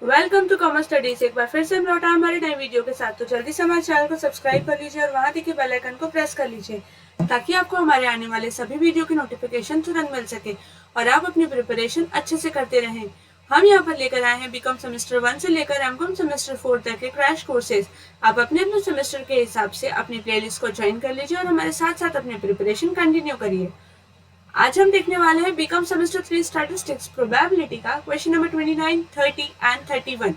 Welcome to commerce studies. एक बार फिर से हम लौटा हमारे नए वीडियो के साथ। तो जल्दी से हमारे चैनल को सब्सक्राइब कर लीजिए और वहां दिखे बेल आइकन को प्रेस कर लीजिए ताकि आपको हमारे आने वाले सभी वीडियो की नोटिफिकेशन तुरंत मिल सके और आप अपनी प्रिपरेशन अच्छे से करते रहें। हम यहाँ पर लेकर आए हैं बीकॉम सेमेस्टर 1 से लेकर एमकॉम सेमेस्टर 4 तक के क्रैश कोर्सेज। आप अपने अपने सेमेस्टर के हिसाब से अपनी प्लेलिस्ट को ज्वाइन कर लीजिए और हमारे साथ साथ अपनी प्रिपरेशन कंटिन्यू करिए। आज हम देखने वाले हैं बीकॉम सेमेस्टर 3 स्टैटिस्टिक्स प्रोबेबिलिटी का क्वेश्चन नंबर 29, 30 एंड 31।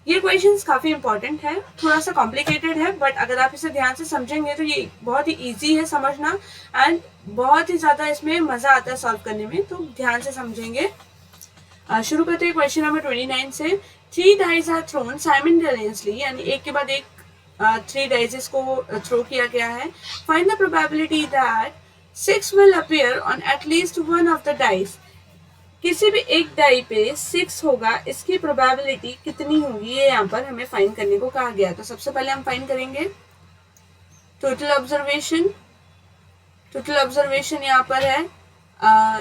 ये क्वेश्चंस काफी इंपॉर्टेंट है, थोड़ा सा कॉम्प्लिकेटेड है, बट अगर आप इसे ध्यान से समझेंगे तो ये बहुत ही इजी है समझना एंड बहुत ही ज्यादा इसमें मजा आता है सॉल्व करने में। तो ध्यान से समझेंगे। शुरू करते हैं क्वेश्चन नंबर 29 से। 3 डाइज आर थ्रोन साइमल्टेनियसली, यानी एक के बाद एक 3 डाइजेस को थ्रो किया गया है। Find the probability that 6 will appear on at least one of the dice। किसी भी एक डाई पे 6 होगा, इसकी प्रोबेबिलिटी कितनी होगी ये यहाँ पर हमें फाइंड करने को कहा गया। तो सबसे पहले हम फाइंड करेंगे टोटल ऑब्जर्वेशन। टोटल ऑब्जर्वेशन यहाँ पर है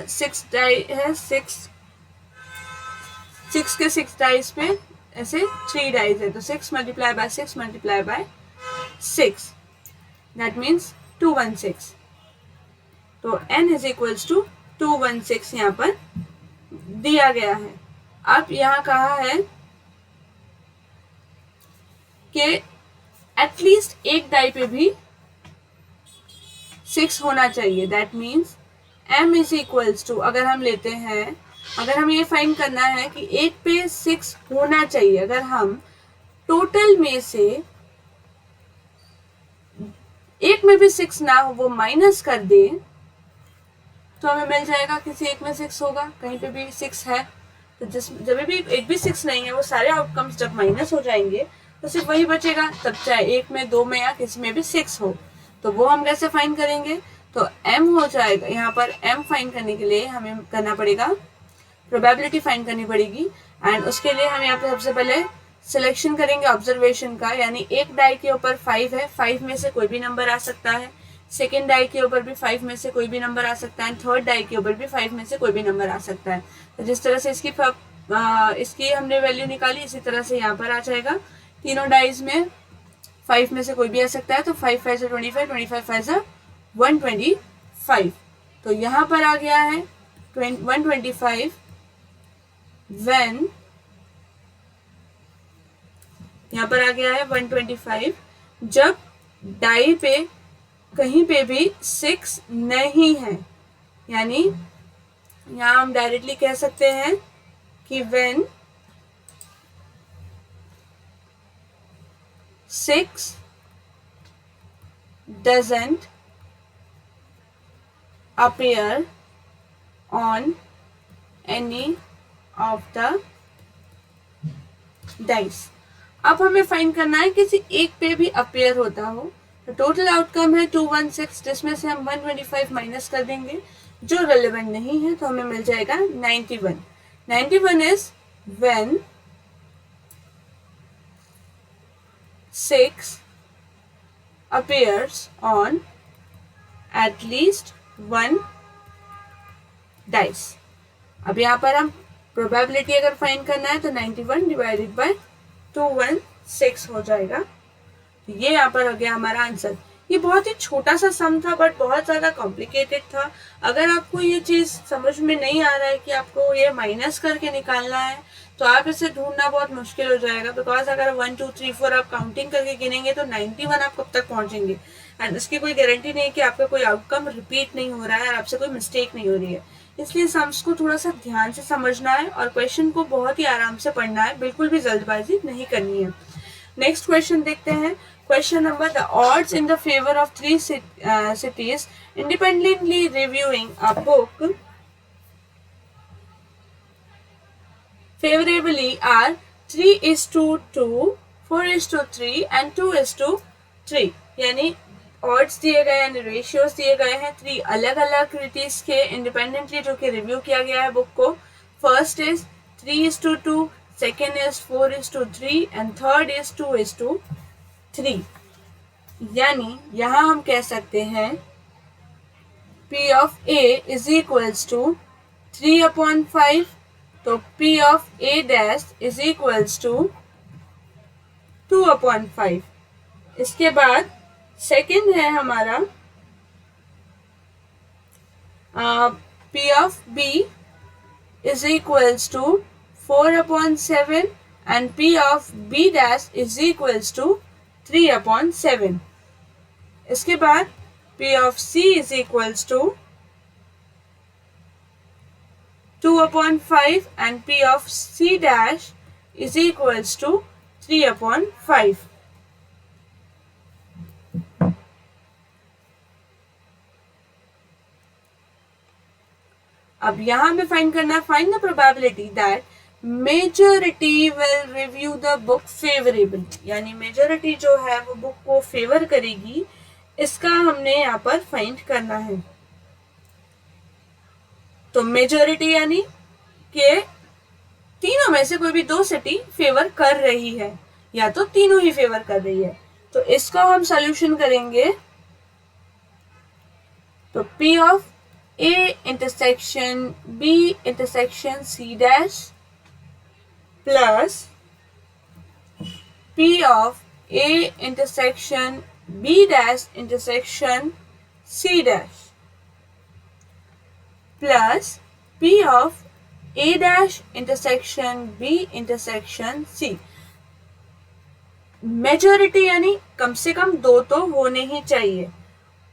6 डाई है, 6 के 6 डाइस पे ऐसे 3 डाइस है, तो 6 multiply by 6 multiply by 6 that means 216। तो n इज इक्वल्स टू 216 यहाँ पर दिया गया है। अब यहाँ कहा है कि एटलीस्ट एक डाई पे भी 6 होना चाहिए। That means m is equals to, अगर हम लेते हैं, अगर हम ये फाइंड करना है कि एक पे 6 होना चाहिए, अगर हम टोटल में से एक में भी 6 ना हो वो माइनस कर दे तो हमें मिल जाएगा किसी एक में 6 होगा, कहीं पे भी 6 है। तो जब भी एक भी 6 नहीं है, वो सारे आउटकम्स जब माइनस हो जाएंगे तो सिर्फ वही बचेगा, तब चाहे एक में, दो में या किसी में भी 6 हो। तो वो हम कैसे फाइंड करेंगे? तो m हो जाएगा। यहाँ पर m फाइंड करने के लिए हमें करना पड़ेगा, प्रोबेबिलिटी फाइंड करनी पड़ेगी। एंड उसके लिए हम यहाँ पे सबसे पहले सिलेक्शन करेंगे ऑब्जर्वेशन का, यानी एक डाई के ऊपर 5 है, 5 में से कोई भी नंबर आ सकता है। सेकेंड डाई के ऊपर भी 5 में से कोई भी नंबर आ सकता है। थर्ड डाई के ऊपर भी 5 में से कोई भी नंबर आ सकता है। तो जिस तरह से इसकी हमने वैल्यू निकाली, इसी तरह से यहाँ पर आ जाएगा। तीनों डाइज में 5 में से कोई भी आ सकता है। तो 5 5 से 25, 25 5 से 125। तो यहाँ पर आ गया है 125 when, यहाँ पर आ गया है 125 जब डाई पे कहीं पे भी 6 नहीं है। यानी यहाँ हम डायरेक्टली कह सकते हैं कि when 6 doesn't appear on any of the dice। अब हमें फाइंड करना है किसी एक पे भी अपेयर होता हो। तो टोटल आउटकम है 216, जिसमें से हम 125 माइनस कर देंगे, जो रेलेवेंट नहीं है, तो हमें मिल जाएगा 91। 91 is when 6 appears on at least one dice। अब यहाँ पर हम प्रोबेबिलिटी अगर फाइंड करना है तो 91 डिवाइडेड बाय 216 हो जाएगा। तो ये यहाँ पर हो गया हमारा आंसर। ये बहुत ही छोटा सा सम था बट बहुत ज्यादा कॉम्प्लिकेटेड था। अगर आपको ये चीज समझ में नहीं आ रहा है कि आपको ये माइनस करके निकालना है तो आप इसे ढूंढना बहुत मुश्किल हो जाएगा। बिकॉज अगर 1 2 3 4 आप काउंटिंग करके गिनेंगे तो 91 आप कब तक पहुंचेंगे, एंड इसकी कोई गारंटी नहीं है कि आपका कोई आउटकम रिपीट नहीं हो रहा है और आपसे कोई मिस्टेक नहीं हो रही है। इसलिए सम्स को थोड़ा सा ध्यान से समझना है और क्वेश्चन को बहुत ही आराम से पढ़ना है, बिल्कुल भी जल्दबाजी नहीं करनी है। नेक्स्ट क्वेश्चन देखते हैं। Question number, the odds in the favour of 3 cities independently reviewing a book favorably are 3:2, 4:3 and 2:3। यानी ऑड्स दिए गए हैं, रेशियोज दिए गए हैं 3 अलग अलग क्रिटीज के इंडिपेंडेंटली जो कि रिव्यू किया गया है बुक को। First is 3:2, second is 4:3 and third is 2:3। यानी यहां हम कह सकते हैं P of A is equals to 3/5 तो P of A dash is equals to 2/5। इसके बाद सेकंड है हमारा P of B is equals to 4/7 and P of B dash is equals to 3/7. इसके बाद P of C is equals to 2/5 and P of C dash is equals to 3/5. अब यहाँ हमें find करना है, find the probability that majority will review the book favourably, यानी majority जो है वो बुक को फेवर करेगी, इसका हमने यहाँ पर फाइंड करना है। तो मेजॉरिटी यानी कि तीनों में से कोई भी दो सिटी फेवर कर रही है या तो तीनों ही फेवर कर रही है। तो इसका हम सॉल्यूशन करेंगे। तो P of A intersection B intersection C dash plus P of A intersection B dash intersection C dash plus P of A dash intersection B intersection C। Majority यानी कम से कम दो तो होने ही चाहिए,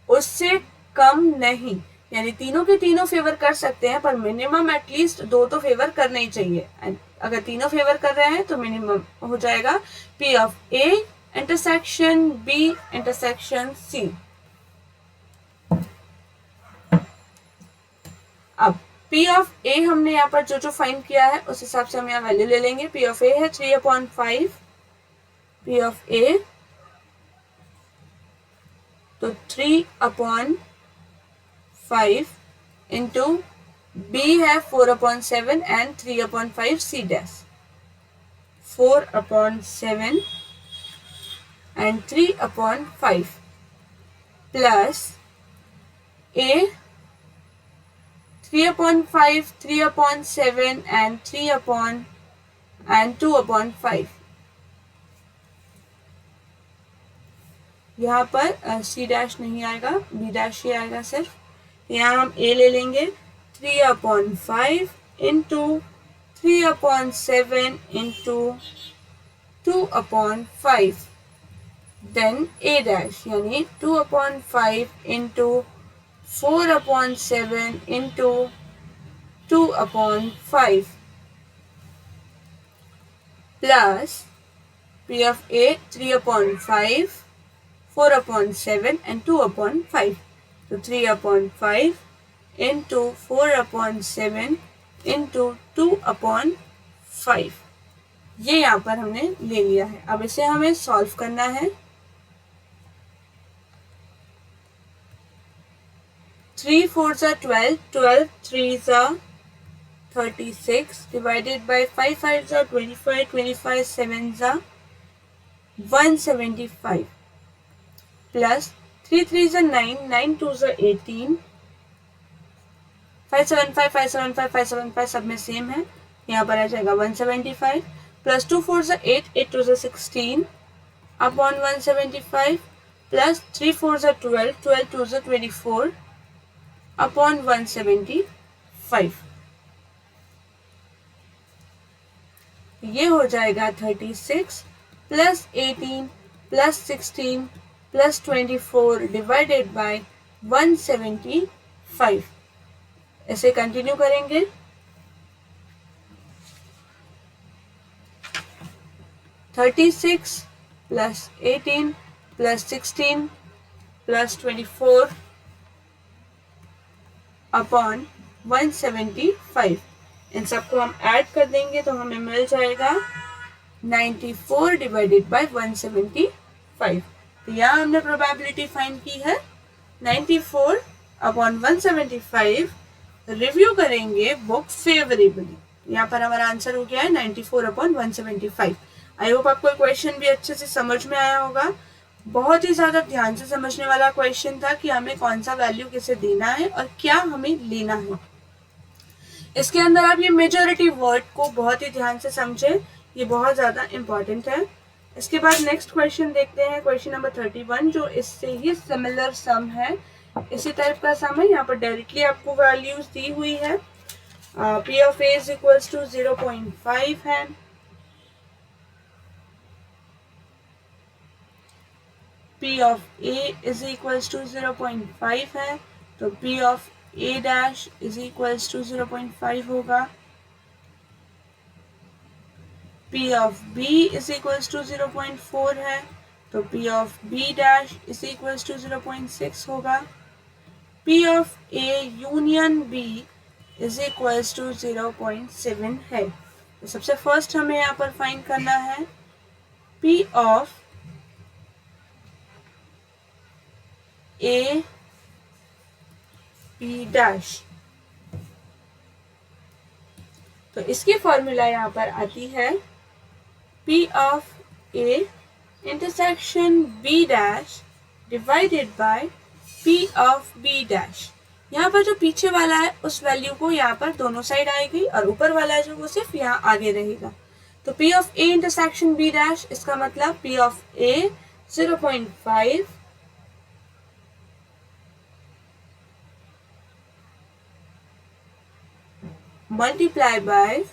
उससे कम नहीं, यानी तीनों के तीनों फेवर कर सकते हैं पर मिनिमम एटलीस्ट दो तो फेवर करना ही चाहिए। एंड अगर तीनों फेवर कर रहे हैं तो मिनिमम हो जाएगा P of A intersection B intersection C। अब P ऑफ A हमने यहाँ पर जो फाइंड किया है उस हिसाब से हम यहाँ वैल्यू ले लेंगे। P ऑफ A है 3/5, P ऑफ A तो 3/5 इंटू B है 4/7 and 3/5 C dash, 4/7 and 3/5 plus A 3/5, 3/7 and 2/5। यहाँ पर C डैश नहीं आएगा, B डैश ही आएगा सिर्फ। यहाँ हम A ले लेंगे 3/5 into 3/7 into 2/5, then A dash यानी 2/5 into 4/7 into 2/5 plus P of A 3/5, 4/7 and 2/5, तो 3/5 into 4/7 into 2/5 ये यहाँ पर हमने ले लिया है। अब इसे हमें सॉल्व करना है। 3 4s are 12, 12 3s are 36, divided by 5 5s are 25, 25 7s are 175, plus 3 3s are 9, 9 2s are 18, 575 575 575 सब में सेम है, यहाँ पर आ जाएगा 175, plus 2 4s are 8, 8 2s are 16 upon 175, plus 3 4s are 12, 12 2s are 24 upon 175। ये हो जाएगा 36 plus 18 plus 16 plus 24 divided by 175। ऐसे कंटिन्यू करेंगे। (36 प्लस 18 प्लस 16 प्लस 24 अपॉन 175। इन सबको हम ऐड कर देंगे तो हमें मिल जाएगा 94 डिवाइडेड बाय 175। तो यहाँ हमने प्रोबेबिलिटी फाइंड की है 94 अपॉन 175। रिव्यू करेंगे बुक फेवरेबली, यहाँ पर हमारा आंसर हो गया है 94 अपॉन 175। आई होप आपको क्वेश्चन भी अच्छे से समझ में आया होगा। बहुत ही ज़्यादा ध्यान से समझने वाला क्वेश्चन था कि हमें कौन सा वैल्यू किसे देना है और क्या हमें लेना है। इसके अंदर आप ये मेजॉरिटी वर्ड को बहुत ही ध्यान से समझे, ये बहुत ज़्यादा इम्पॉर्टेंट है। इसके बाद नेक्स्ट क्वेश्चन देखते हैं, क्वेश्चन नंबर 31, जो इससे ही सिमिलर सम है, इसी टाइप का सम है। यहाँ पर डायरेक्टली आपको वैल्यूज दी हुई है। P of A is equals to 0.5 है, P of A is equals to 0.5 है, तो P of A dash is equals to 0.5 होगा। P of B is equals to 0.4 है, तो P of B dash is equals to 0.6 होगा। P of A union B is equals to 0.7 है। तो सबसे first हमें यहाँ पर फाइंड करना है P of A P dash। तो इसकी फॉर्मूला यहाँ पर आती है P of A intersection B dash divided by P of B dash। यहाँ पर जो पीछे वाला है उस वैल्यू को यहाँ पर दोनों साइड आएगी और ऊपर वाला है जो वो सिर्फ यहाँ आगे रहेगा। तो P of A intersection B dash, इसका मतलब P of A 0.5 multiply by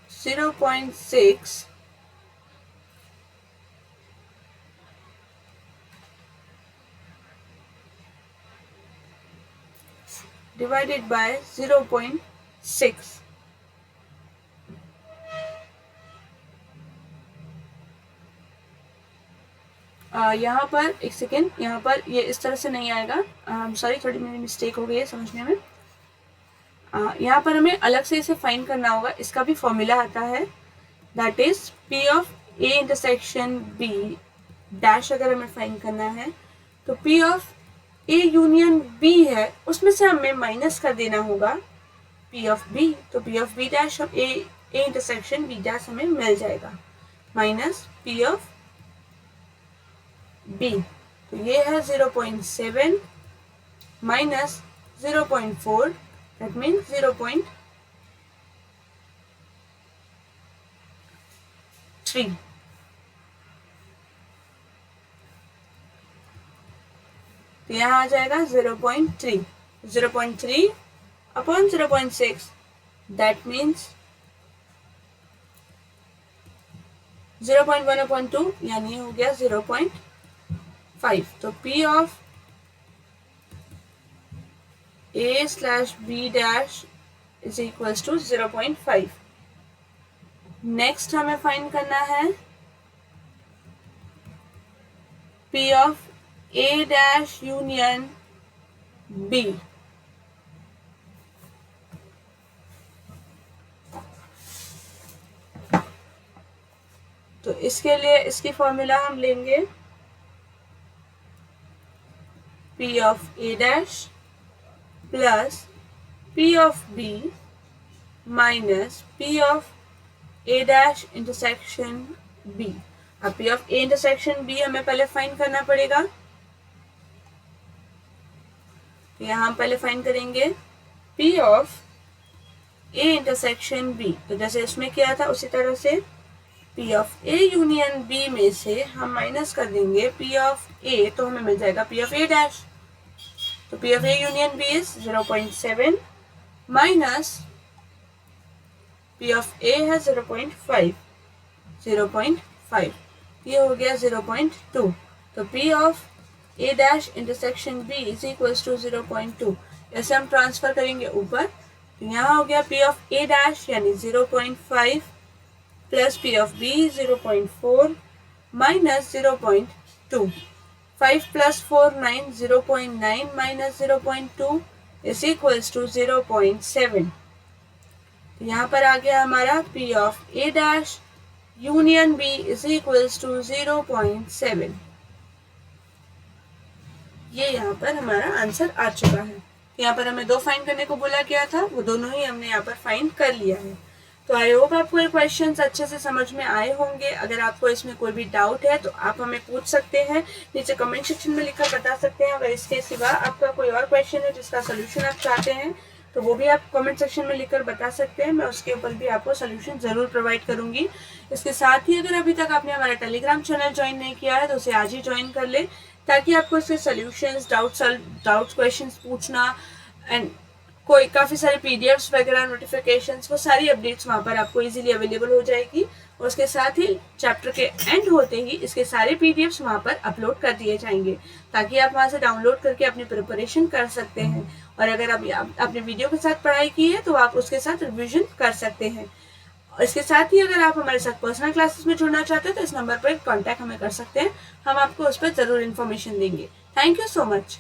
0.6 divided by 0.6। यहाँ पर एक सेकेंड, यहाँ पर ये इस तरह से नहीं आएगा, सॉरी थोड़ी मेरी मिस्टेक हो गई है समझने में। यहाँ पर हमें अलग से इसे फाइंड करना होगा, इसका भी फॉर्मूला आता है, that is P of A intersection B dash. अगर हमें फाइंड करना है तो P of A union B है, उसमें से हमें माइनस कर देना होगा P of B। तो P of B dash A intersection B dash हमें मिल जाएगा, माइनस P of B। तो ये है 0.7 माइनस 0.4, दैट मीन्स 0.3। तो यहाँ आ जाएगा 0.3, 0.3 अपॉन 0.6, दैट मीन्स 0.1 अपॉन 2, यानी हो गया 0.5। तो P of A slash B dash is equals to 0.5। Next हमें फाइंड करना है P of A dash union B। तो इसके लिए इसकी फॉर्मूला हम लेंगे P of A dash plus P of B minus P of A dash intersection B। अब P of A intersection B हमें पहले फाइंड करना पड़ेगा, तो यहाँ हम पहले फाइंड करेंगे P of A intersection B। तो जैसे इसमें किया था उसी तरह से P of A union B में से हम माइनस कर देंगे P of A, तो हमें मिल जाएगा P of A डैश। तो P of A union B is 0.7 minus P of A है 0.5, 0.5, ये हो गया 0.2। तो P of A dash intersection B is equals to 0.2। ऐसे हम ट्रांसफर करेंगे ऊपर, तो यहाँ हो गया P of A डैश यानी 0.5 plus P of B 0.4 minus 0.2। 5 प्लस 4 9, 0.9 माइनस 0.2 इज इक्वल्स टू 0.7। यहाँ पर आ गया हमारा P of A dash union B is equals to 0.7। ये यहाँ पर हमारा आंसर आ चुका है। यहाँ पर हमें दो फाइंड करने को बोला गया था, वो दोनों ही हमने यहाँ पर फाइंड कर लिया है। तो आई होप आपको ये क्वेश्चंस अच्छे से समझ में आए होंगे। अगर आपको इसमें कोई भी डाउट है तो आप हमें पूछ सकते हैं, नीचे कमेंट सेक्शन में लिखकर बता सकते हैं। अगर इसके सिवा आपका कोई और क्वेश्चन है जिसका सोल्यूशन आप चाहते हैं तो वो भी आप कमेंट सेक्शन में लिखकर बता सकते हैं, मैं उसके ऊपर भी आपको सोल्यूशन ज़रूर प्रोवाइड करूंगी। इसके साथ ही अगर अभी तक आपने हमारा टेलीग्राम चैनल ज्वाइन नहीं किया है तो उसे आज ही ज्वाइन कर ले, ताकि आपको इसके सोल्यूशंस, डाउट्स क्वेश्चंस पूछना एंड कोई काफ़ी सारे पीडीएफ्स वगैरह, नोटिफिकेशंस, वो सारी अपडेट्स वहाँ पर आपको इजीली अवेलेबल हो जाएगी। और उसके साथ ही चैप्टर के एंड होते ही इसके सारे पीडीएफ्स वहाँ पर अपलोड कर दिए जाएंगे, ताकि आप वहाँ से डाउनलोड करके अपनी प्रिपरेशन कर सकते हैं। और अगर आप अपने वीडियो के साथ पढ़ाई की है तो आप उसके साथ रिविजन कर सकते हैं। इसके साथ ही अगर आप हमारे साथ पर्सनल क्लासेस में जुड़ना चाहते हैं तो इस नंबर पर कॉन्टैक्ट हमें कर सकते हैं, हम आपको उस पर ज़रूर इन्फॉर्मेशन देंगे। Thank you so much.